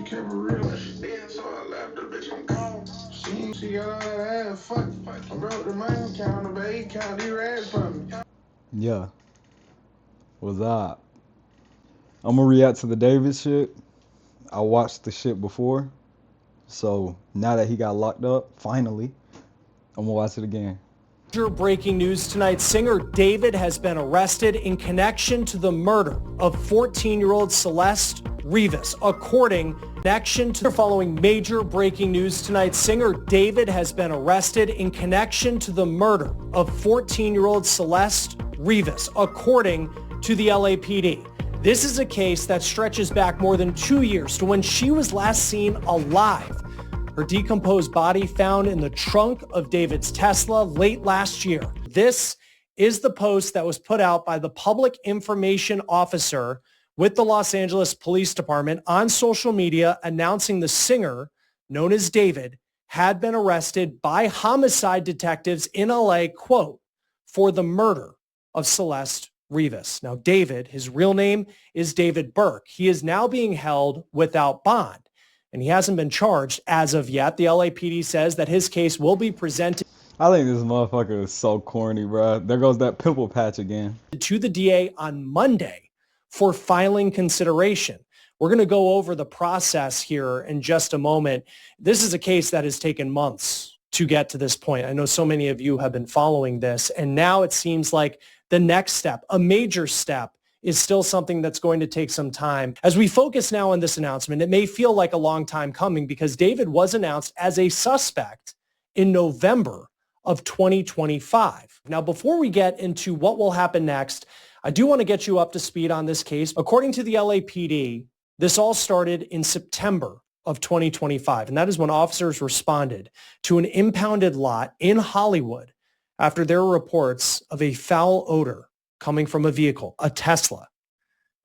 kept it real. Then so I left the bitch on call. She got all that ass, fuck. I broke the main counter, but he count these rats for me. Yeah. What's up? I'm gonna react to the David shit. I watched the shit before. So now that he got locked up, finally, I'm gonna watch it again. Breaking news tonight, singer David has been arrested in connection to the murder of 14-year-old Celeste Rivas. Following major breaking news tonight, singer David has been arrested in connection to the murder of 14-year-old Celeste Rivas, according to the LAPD. This is a case that stretches back more than 2 years to when she was last seen alive. Her decomposed body found in the trunk of David's Tesla late last year. This is the post that was put out by the public information officer with the Los Angeles Police Department on social media announcing the singer, known as David, had been arrested by homicide detectives in LA, quote, for the murder of Celeste Rivas. Now, David, his real name is David Burke. He is now being held without bond, and he hasn't been charged as of yet. The LAPD says that his case will be presented. I think this motherfucker is so corny, bro. There goes that pimple patch again. To the DA on Monday for filing consideration. We're going to go over the process here in just a moment. This is a case that has taken months to get to this point. I know so many of you have been following this, and now it seems like the next step, a major step, is still something that's going to take some time. As we focus now on this announcement, it may feel like a long time coming because David was announced as a suspect in November of 2025. Now, before we get into what will happen next, I do want to get you up to speed on this case. According to the LAPD, this all started in September of 2025, and that is when officers responded to an impounded lot in Hollywood after there were reports of a foul odor coming from a vehicle, a Tesla.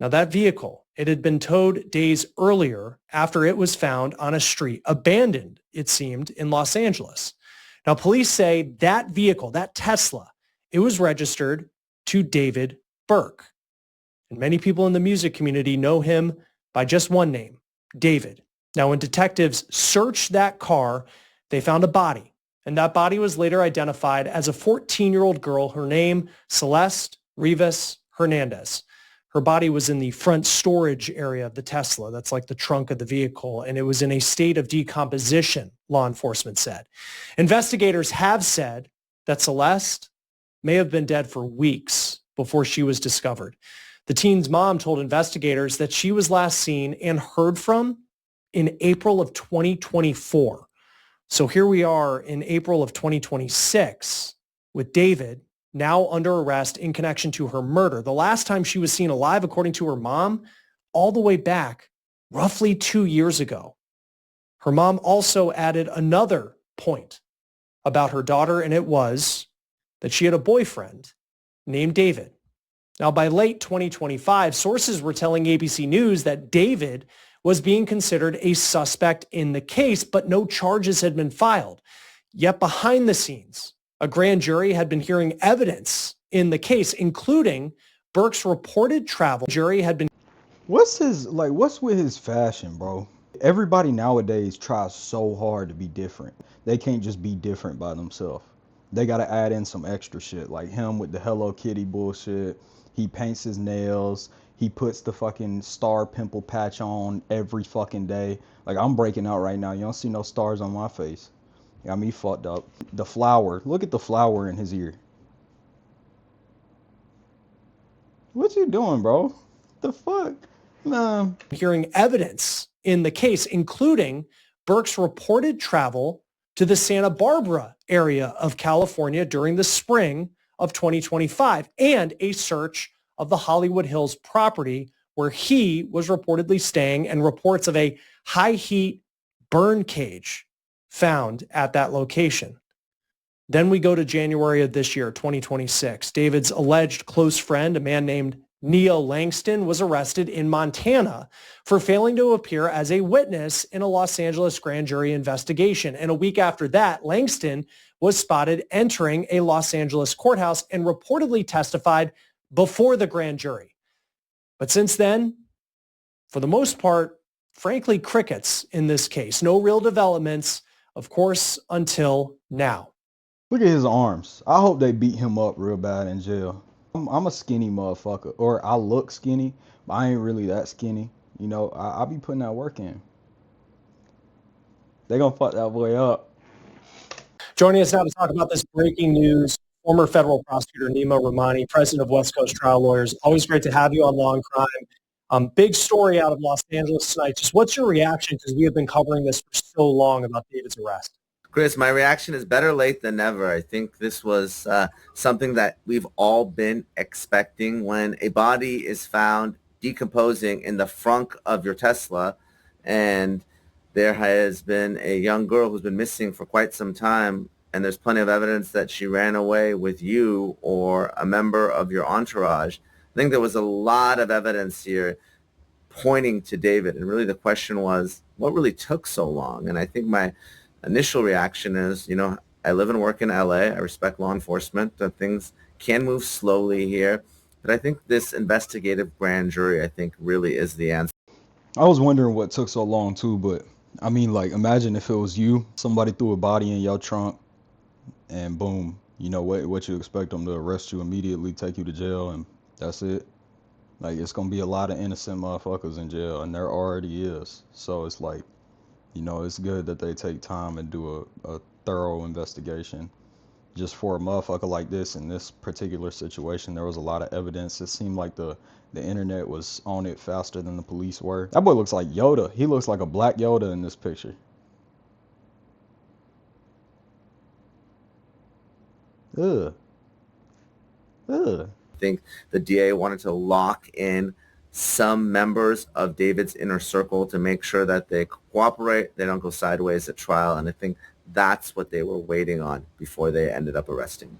Now that vehicle, it had been towed days earlier after it was found on a street, abandoned, it seemed, in Los Angeles. Now police say that vehicle, that Tesla, it was registered to David Burke. And many people in the music community know him by just one name, David. Now when detectives searched that car, they found a body. And that body was later identified as a 14-year-old girl, her name, Celeste Rivas Hernandez. Her body was in the front storage area of the Tesla. That's like the trunk of the vehicle. And it was in a state of decomposition, law enforcement said. Investigators have said that Celeste may have been dead for weeks before she was discovered. The teen's mom told investigators that she was last seen and heard from in April of 2024. So here we are in April of 2026 with David now under arrest in connection to her murder. The last time she was seen alive, according to her mom, all the way back roughly 2 years ago. Her mom also added another point about her daughter, and it was that she had a boyfriend named David. Now, by late 2025, sources were telling ABC News that David was being considered a suspect in the case, but no charges had been filed. Yet behind the scenes, a grand jury had been hearing evidence in the case, including Burke's reported travel. What's with his fashion, bro? Everybody nowadays tries so hard to be different. They can't just be different by themselves. They got to add in some extra shit, like him with the Hello Kitty bullshit. He paints his nails. He puts the fucking star pimple patch on every fucking day. Like, I'm breaking out right now. You don't see no stars on my face. Got me fucked up. The flower. Look at the flower in his ear. What you doing, bro? The fuck? Nah. Hearing evidence in the case, including Burke's reported travel to the Santa Barbara area of California during the spring of 2025 and a search of the Hollywood Hills property where he was reportedly staying and reports of a high heat burn cage found at that location. Then we go to January of this year, 2026. David's alleged close friend, a man named Neo Langston, was arrested in Montana for failing to appear as a witness in a Los Angeles grand jury investigation. And a week after that, Langston was spotted entering a Los Angeles courthouse and reportedly testified before the grand jury. But since then, for the most part, frankly, crickets in this case. No real developments, of course, until now. Look at his arms. I hope they beat him up real bad in jail. I'm a skinny motherfucker, or I look skinny, but I ain't really that skinny. You know, I be putting that work in. They gonna fuck that boy up. Joining us now to talk about this breaking news, former federal prosecutor Nima Rahmani, president of West Coast Trial Lawyers. Always great to have you on Law and Crime. Big story out of Los Angeles tonight. Just what's your reaction? Because we have been covering this for so long about David's arrest. Chris, my reaction is better late than never. I think this was something that we've all been expecting. When a body is found decomposing in the frunk of your Tesla, and there has been a young girl who's been missing for quite some time, and there's plenty of evidence that she ran away with you or a member of your entourage. I think there was a lot of evidence here pointing to David. And really the question was, what really took so long? And I think my initial reaction is, you know, I live and work in LA. I respect law enforcement. Things can move slowly here. But I think this investigative grand jury, I think, really is the answer. I was wondering what took so long too, but I mean, like, imagine if it was you, somebody threw a body in your trunk, and boom, you know what you expect them to arrest you immediately, take you to jail, and that's it. Like, it's gonna be a lot of innocent motherfuckers in jail, and there already is. So it's like, you know, it's good that they take time and do a thorough investigation. Just for a motherfucker like this, in this particular situation, there was a lot of evidence. It seemed like the internet was on it faster than the police were. That boy looks like Yoda. He looks like a black Yoda in this picture. Ugh. Ugh. I think the DA wanted to lock in some members of David's inner circle to make sure that they cooperate, they don't go sideways at trial, and I think that's what they were waiting on before they ended up arresting him.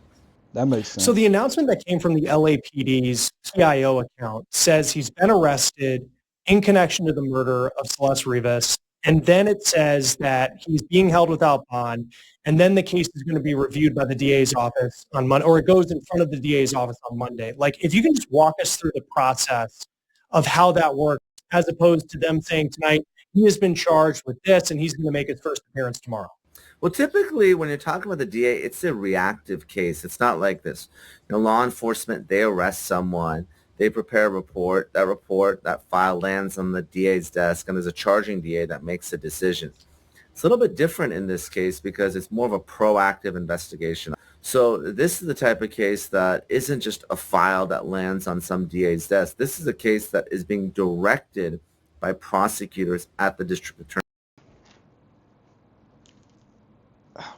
That makes sense. So the announcement that came from the LAPD's TIO account says he's been arrested in connection to the murder of Celeste Rivas. And then it says that he's being held without bond. And then the case is going to be reviewed by the DA's office on Monday, or it goes in front of the DA's office on Monday. Like, if you can just walk us through the process of how that works, as opposed to them saying tonight, he has been charged with this and he's going to make his first appearance tomorrow. Well, typically when you're talking about the DA, it's a reactive case. It's not like this. You know, law enforcement, they arrest someone, they prepare a report, that file lands on the DA's desk, and there's a charging DA that makes a decision. It's a little bit different in this case because it's more of a proactive investigation. So this is the type of case that isn't just a file that lands on some DA's desk. This is a case that is being directed by prosecutors at the district attorney.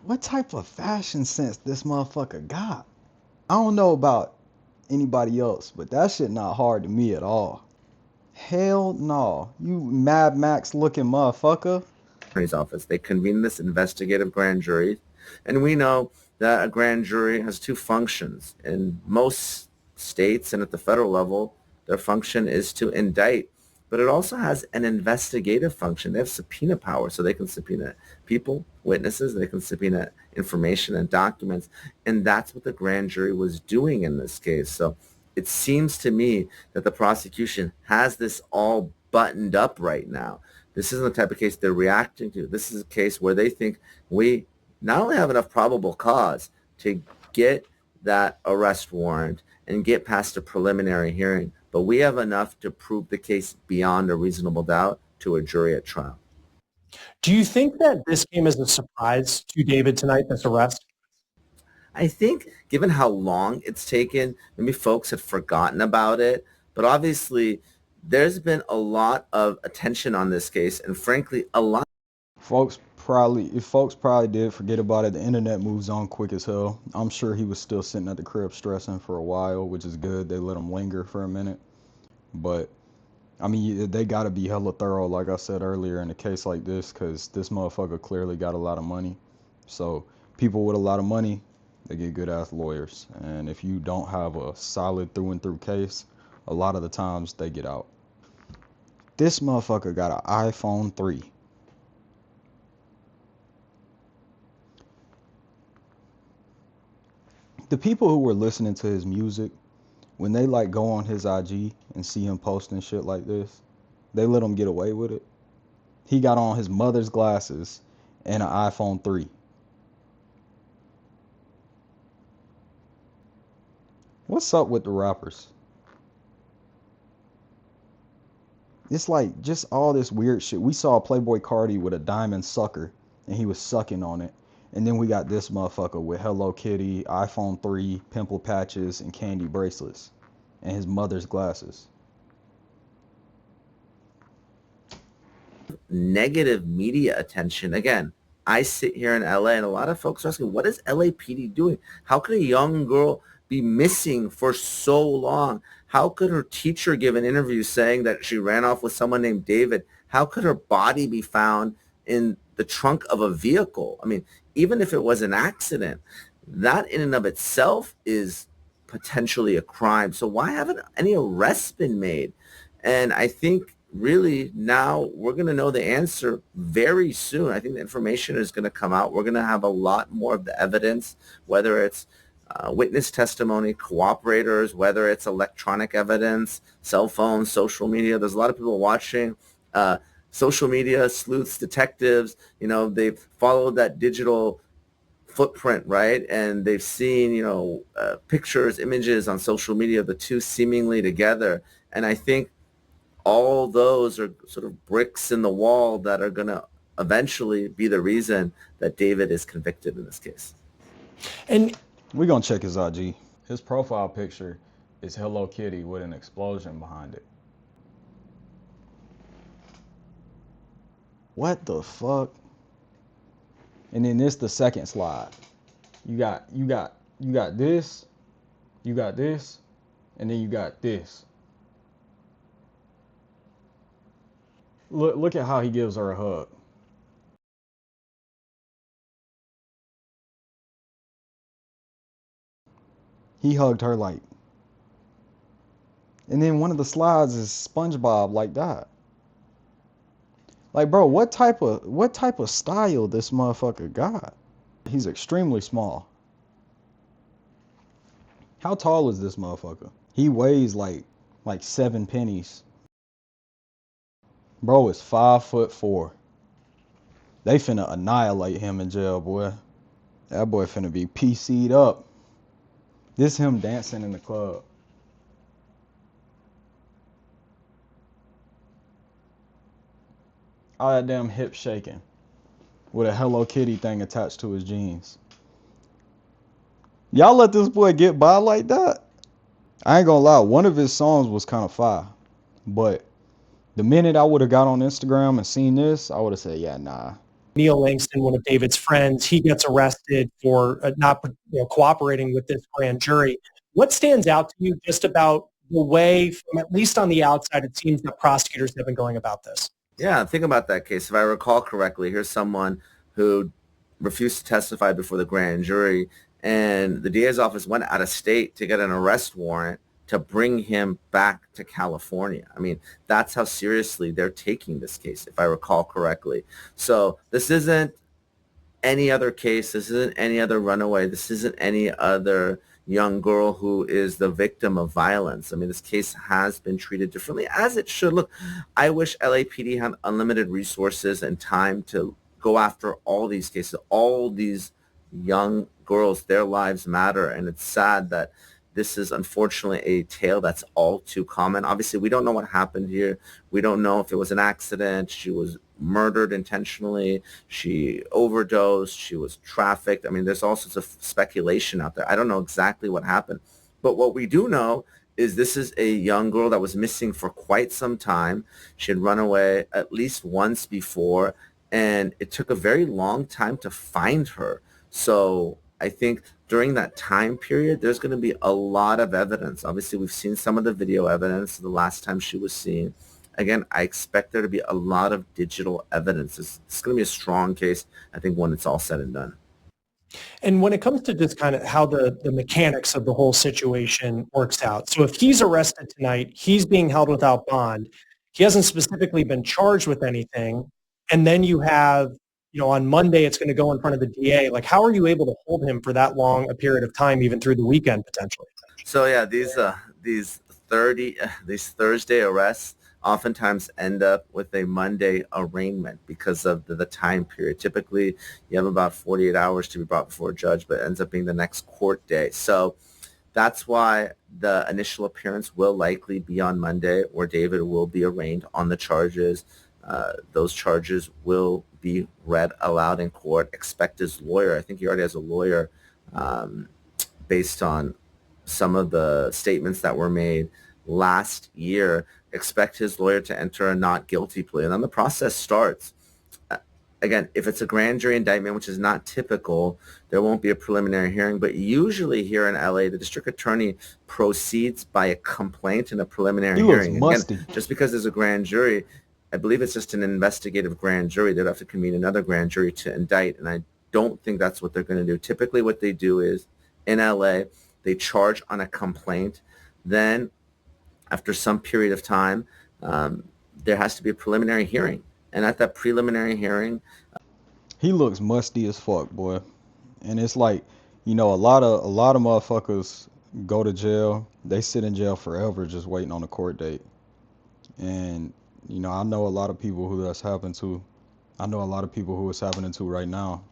What type of fashion sense this motherfucker got? I don't know about anybody else, but that shit not hard to me at all. Hell no. You Mad Max looking motherfucker. Attorney's office. They convene this investigative grand jury, and we know that a grand jury has two functions. In most states and at the federal level, their function is to indict, but it also has an investigative function. They have subpoena power, so they can subpoena people, witnesses, they can subpoena information and documents, and that's what the grand jury was doing in this case. So it seems to me that the prosecution has this all buttoned up right now. This isn't the type of case they're reacting to. This is a case where they think we not only have enough probable cause to get that arrest warrant and get past a preliminary hearing, but we have enough to prove the case beyond a reasonable doubt to a jury at trial. Do you think that this came as a surprise to David tonight, this arrest? I think given how long it's taken, maybe folks had forgotten about it, but obviously there's been a lot of attention on this case, and frankly, a lot. If folks probably did forget about it, the internet moves on quick as hell. I'm sure he was still sitting at the crib stressing for a while, which is good. They let him linger for a minute. But, I mean, they got to be hella thorough, like I said earlier, in a case like this, because this motherfucker clearly got a lot of money. So, people with a lot of money, they get good-ass lawyers. And if you don't have a solid through-and-through case, a lot of the times they get out. This motherfucker got an iPhone 3. The people who were listening to his music, when they like go on his IG and see him posting shit like this, they let him get away with it. He got on his mother's glasses and an iPhone 3. What's up with the rappers? It's like just all this weird shit. We saw Playboy Cardi with a diamond sucker and he was sucking on it. And then we got this motherfucker with Hello Kitty, iPhone 3, pimple patches, and candy bracelets, and his mother's glasses. Negative media attention. Again, I sit here in LA and a lot of folks are asking, what is LAPD doing? How could a young girl be missing for so long? How could her teacher give an interview saying that she ran off with someone named David? How could her body be found in the trunk of a vehicle? I mean, even if it was an accident, that in and of itself is potentially a crime. So why haven't any arrests been made? And I think really now we're going to know the answer very soon. I think the information is going to come out. We're going to have a lot more of the evidence, whether it's witness testimony, cooperators, whether it's electronic evidence, cell phones, social media. There's a lot of people watching. Social media, sleuths, detectives, they've followed that digital footprint, right? And they've seen, pictures, images on social media of the two seemingly together. And I think all those are sort of bricks in the wall that are going to eventually be the reason that David is convicted in this case. And we're going to check his IG. His profile picture is Hello Kitty with an explosion behind it. What the fuck? And then this the second slide. You got this, and then you got this. Look at how he gives her a hug. He hugged her like. And then one of the slides is SpongeBob like that. Like, bro, what type of style this motherfucker got? He's extremely small. How tall is this motherfucker? He weighs like 7 pennies. Bro is 5'4". They finna annihilate him in jail, boy. That boy finna be PC'd up. This him dancing in the club. All that damn hip shaking with a Hello Kitty thing attached to his jeans. Y'all let this boy get by like that? I ain't gonna lie, one of his songs was kind of fire. But the minute I would have got on Instagram and seen this, I would have said, yeah, nah. Neil Langston, one of David's friends, he gets arrested for not cooperating with this grand jury. What stands out to you just about the way, from at least on the outside, it seems that prosecutors have been going about this? Yeah, think about that case. If I recall correctly, here's someone who refused to testify before the grand jury, and the DA's office went out of state to get an arrest warrant to bring him back to California. I mean, that's how seriously they're taking this case, if I recall correctly. So this isn't any other case. This isn't any other runaway. This isn't any other young girl who is the victim of violence. I mean, this case has been treated differently, as it should. Look, I wish LAPD had unlimited resources and time to go after all these cases, all these young girls. Their lives matter, and it's sad that this is unfortunately a tale that's all too common. Obviously, we don't know what happened here. We don't know if it was an accident. She was murdered intentionally. She overdosed. She was trafficked. I mean, there's all sorts of speculation out there. I don't know exactly what happened. But what we do know is this is a young girl that was missing for quite some time. She had run away at least once before, and it took a very long time to find her. So I think during that time period, there's going to be a lot of evidence. Obviously, we've seen some of the video evidence the last time she was seen. Again, I expect there to be a lot of digital evidence. It's going to be a strong case, I think, when it's all said and done. And when it comes to just kind of how the mechanics of the whole situation works out. So if he's arrested tonight, he's being held without bond. He hasn't specifically been charged with anything. And then you have, on Monday, it's going to go in front of the DA. Like, how are you able to hold him for that long a period of time, even through the weekend potentially? So yeah, these Thursday arrests oftentimes end up with a Monday arraignment because of the time period. Typically, you have about 48 hours to be brought before a judge, but it ends up being the next court day. So that's why the initial appearance will likely be on Monday, where David will be arraigned on the charges. Those charges will be read aloud in court. Expect his lawyer. I think he already has a lawyer based on some of the statements that were made last year. Expect his lawyer to enter a not guilty plea. And then the process starts. Again, if it's a grand jury indictment, which is not typical, there won't be a preliminary hearing. But usually here in LA, the district attorney proceeds by a complaint and a preliminary hearing. Again, just because there's a grand jury, I believe it's just an investigative grand jury. They'd have to convene another grand jury to indict. And I don't think that's what they're going to do. Typically what they do is in LA, they charge on a complaint. Then after some period of time, there has to be a preliminary hearing. And at that preliminary hearing, he looks musty as fuck, boy. And it's like, you know, a lot of motherfuckers go to jail. They sit in jail forever just waiting on a court date. And, you know, I know a lot of people who that's happened to. I know a lot of people who it's happening to right now.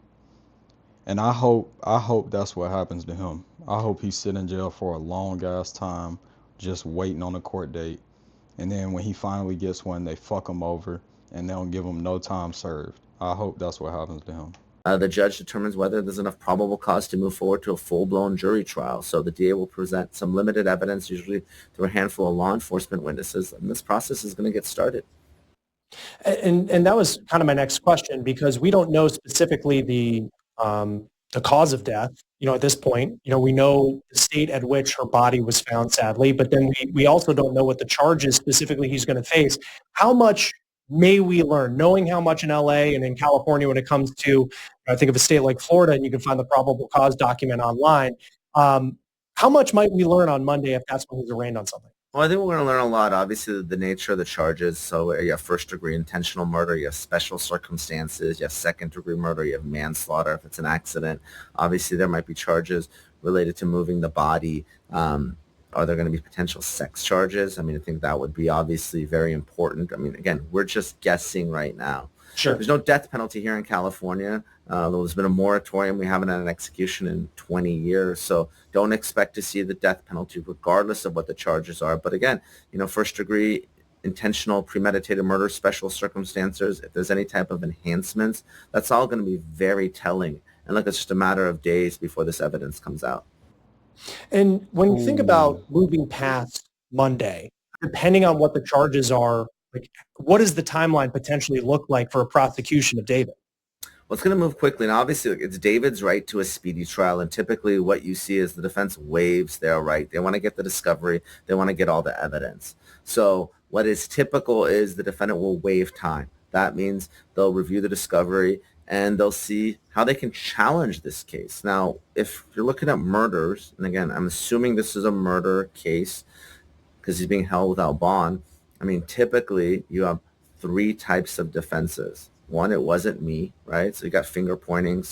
And I hope that's what happens to him. I hope he's sitting in jail for a long ass time just waiting on a court date. And then when he finally gets one, they fuck him over and they don't give him no time served. I hope that's what happens to him. The judge determines whether there's enough probable cause to move forward to a full-blown jury trial. So the DA will present some limited evidence, usually through a handful of law enforcement witnesses, and this process is going to get started. And that was kind of my next question, because we don't know specifically the cause of death, you know, at this point. You know, we know the state at which her body was found, sadly, but then we also don't know what the charges specifically he's going to face. How much may we learn, knowing how much in LA and in California when it comes to, I think of a state like Florida, and you can find the probable cause document online. How much might we learn on Monday if that's when he's arraigned on something? Well, I think we're going to learn a lot. Obviously, the nature of the charges. So you have first-degree intentional murder, you have special circumstances, you have second-degree murder, you have manslaughter if it's an accident. Obviously, there might be charges related to moving the body. Are there going to be potential sex charges? I mean, I think that would be obviously very important. I mean, again, we're just guessing right now. Sure. There's no death penalty here in California. There's been a moratorium. We haven't had an execution in 20 years. So don't expect to see the death penalty regardless of what the charges are. But again, you know, first degree intentional premeditated murder, special circumstances, if there's any type of enhancements, that's all going to be very telling. And look, it's just a matter of days before this evidence comes out. And when you think about moving past Monday, depending on what the charges are, like, what does the timeline potentially look like for a prosecution of David? Well, it's going to move quickly. And obviously, it's David's right to a speedy trial. And typically what you see is the defense waives their right. They want to get the discovery. They want to get all the evidence. So what is typical is the defendant will waive time. That means they'll review the discovery and they'll see how they can challenge this case. Now, if you're looking at murders, and again, I'm assuming this is a murder case because he's being held without bond. I mean, typically you have three types of defenses. One, it wasn't me, right? So you got finger pointing,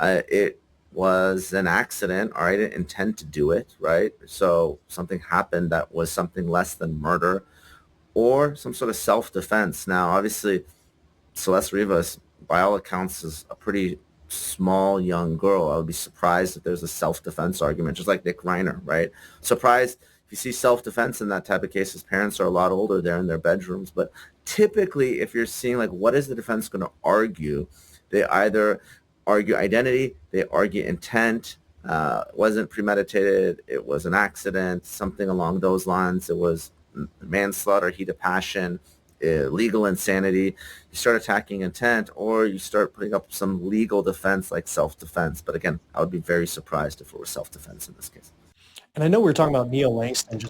it was an accident, or I didn't intend to do it, right? So something happened that was something less than murder, or some sort of self-defense. Now, obviously, Celeste Rivas, by all accounts, is a pretty small young girl. I would be surprised if there's a self-defense argument, just like Nick Reiner, right? Surprised if you see self-defense in that type of case. His parents are a lot older, they're in their bedrooms. But typically, if you're seeing, like, what is the defense going to argue, they either argue identity, they argue intent, wasn't premeditated, it was an accident, something along those lines. It was manslaughter, heat of passion, legal insanity. You start attacking intent, or you start putting up some legal defense like self-defense. But again, I would be very surprised if it was self-defense in this case. And I know we were talking about Neil Langston.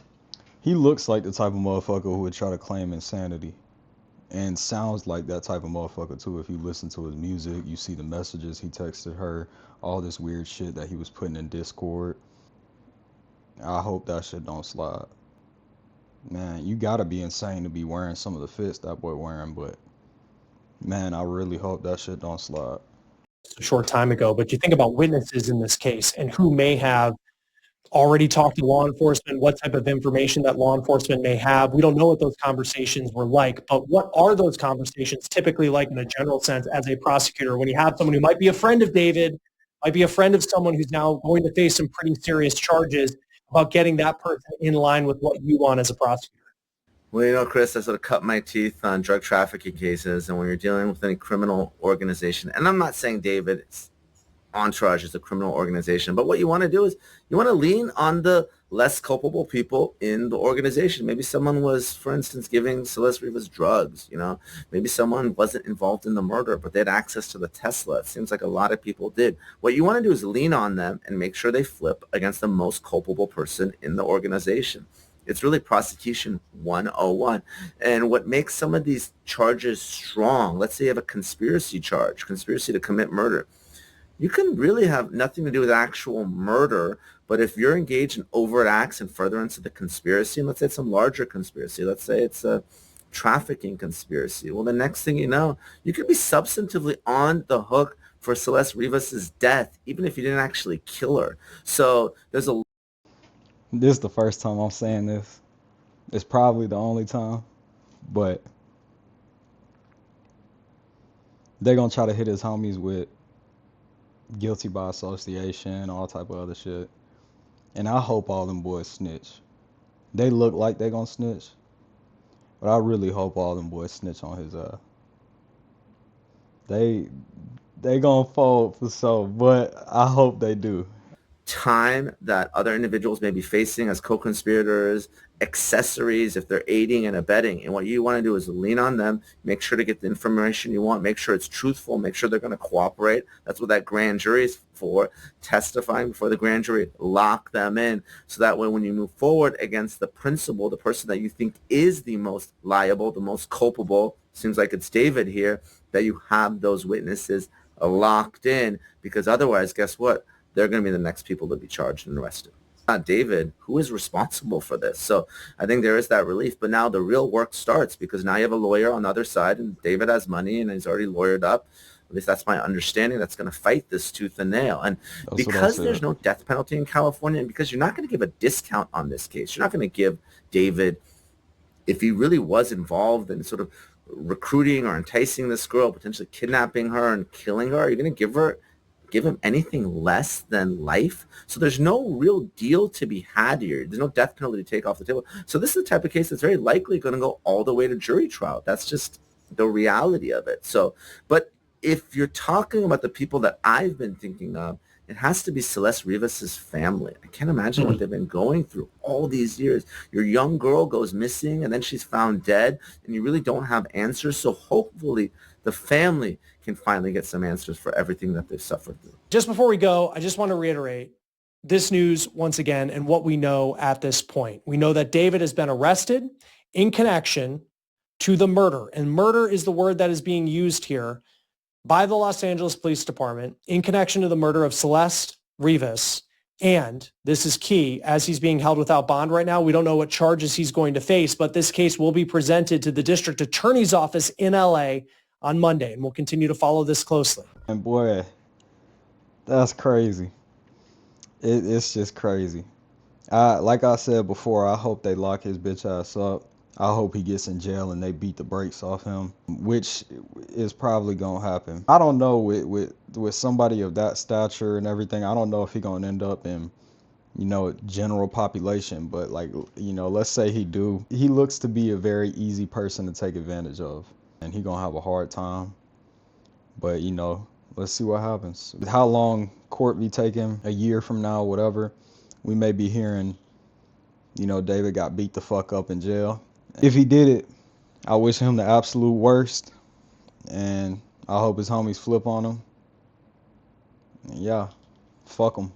He looks like the type of motherfucker who would try to claim insanity, and sounds like that type of motherfucker too. If you listen to his music, you see the messages he texted her, all this weird shit that he was putting in Discord. I hope that shit don't slide. Man, you gotta be insane to be wearing some of the fits that boy wearing, but man, I really hope that shit don't slide. A short time ago, but you think about witnesses in this case and who may have already talked to law enforcement, what type of information that law enforcement may have. We don't know what those conversations were like, but what are those conversations typically like in a general sense as a prosecutor when you have someone who might be a friend of David, might be a friend of someone who's now going to face some pretty serious charges about getting that person in line with what you want as a prosecutor? Well, Chris, I sort of cut my teeth on drug trafficking cases, and when you're dealing with any criminal organization, and I'm not saying David's entourage is a criminal organization, but what you want to do is you want to lean on the less culpable people in the organization. Maybe someone was, for instance, giving Celeste Rivas drugs, maybe someone wasn't involved in the murder, but they had access to the Tesla. It seems like a lot of people did. What you want to do is lean on them and make sure they flip against the most culpable person in the organization. It's really prosecution 101. And what makes some of these charges strong, let's say you have a conspiracy charge, conspiracy to commit murder. You can really have nothing to do with actual murder, but if you're engaged in overt acts and furtherance of the conspiracy, and let's say it's some larger conspiracy, let's say it's a trafficking conspiracy, well, the next thing you know, you could be substantively on the hook for Celeste Rivas's death, even if you didn't actually kill her. So there's a This is the first time I'm saying this. It's probably the only time, but they're gonna try to hit his homies with guilty by association, all type of other shit. And I hope all them boys snitch. They look like they gonna snitch, but I really hope all them boys snitch on his They gonna fold for sure, but I hope they do. time that other individuals may be facing as co-conspirators, accessories, if they're aiding and abetting. And what you want to do is lean on them, make sure to get the information you want, make sure it's truthful, make sure they're going to cooperate. That's what that grand jury is for, testifying before the grand jury. Lock them in so that way when you move forward against the principal, the person that you think is the most liable, the most culpable, seems like it's David here, that you have those witnesses locked in, because otherwise, guess what? They're going to be the next people to be charged and arrested. Not David, who is responsible for this. So I think there is that relief. But now the real work starts, because now you have a lawyer on the other side, and David has money and he's already lawyered up. At least that's my understanding. That's going to fight this tooth and nail. And That's because there's no death penalty in California, and because you're not going to give a discount on this case, you're not going to give David, if he really was involved in sort of recruiting or enticing this girl, potentially kidnapping her and killing her, are you going to give him anything less than life? So there's no real deal to be had here. There's no death penalty to take off the table. So this is the type of case that's very likely going to go all the way to jury trial. That's just the reality of it. So, but if you're talking about the people that I've been thinking of, it has to be Celeste Rivas's family. I can't imagine what they've been going through all these years. Your young girl goes missing and then she's found dead, and you really don't have answers. So hopefully the family can finally get some answers for everything that they've suffered through. Just before we go, I just want to reiterate this news once again and what we know at this point. We know that David has been arrested in connection to the murder, and murder is the word that is being used here by the Los Angeles Police Department in connection to the murder of Celeste Rivas. And this is key, as he's being held without bond right now. We don't know what charges he's going to face, but this case will be presented to the district attorney's office in LA on Monday, and we'll continue to follow this closely. And boy, that's crazy. It's just crazy. Like I said before, I hope they lock his bitch ass up. I hope he gets in jail and they beat the brakes off him, which is probably gonna happen. I don't know with somebody of that stature and everything. I don't know if he gonna end up in, general population, but let's say he do. He looks to be a very easy person to take advantage of, and he gonna have a hard time. But let's see what happens. How long court be taking? A year from now, whatever. We may be hearing, David got beat the fuck up in jail. If he did it, I wish him the absolute worst, and I hope his homies flip on him. And yeah, fuck him.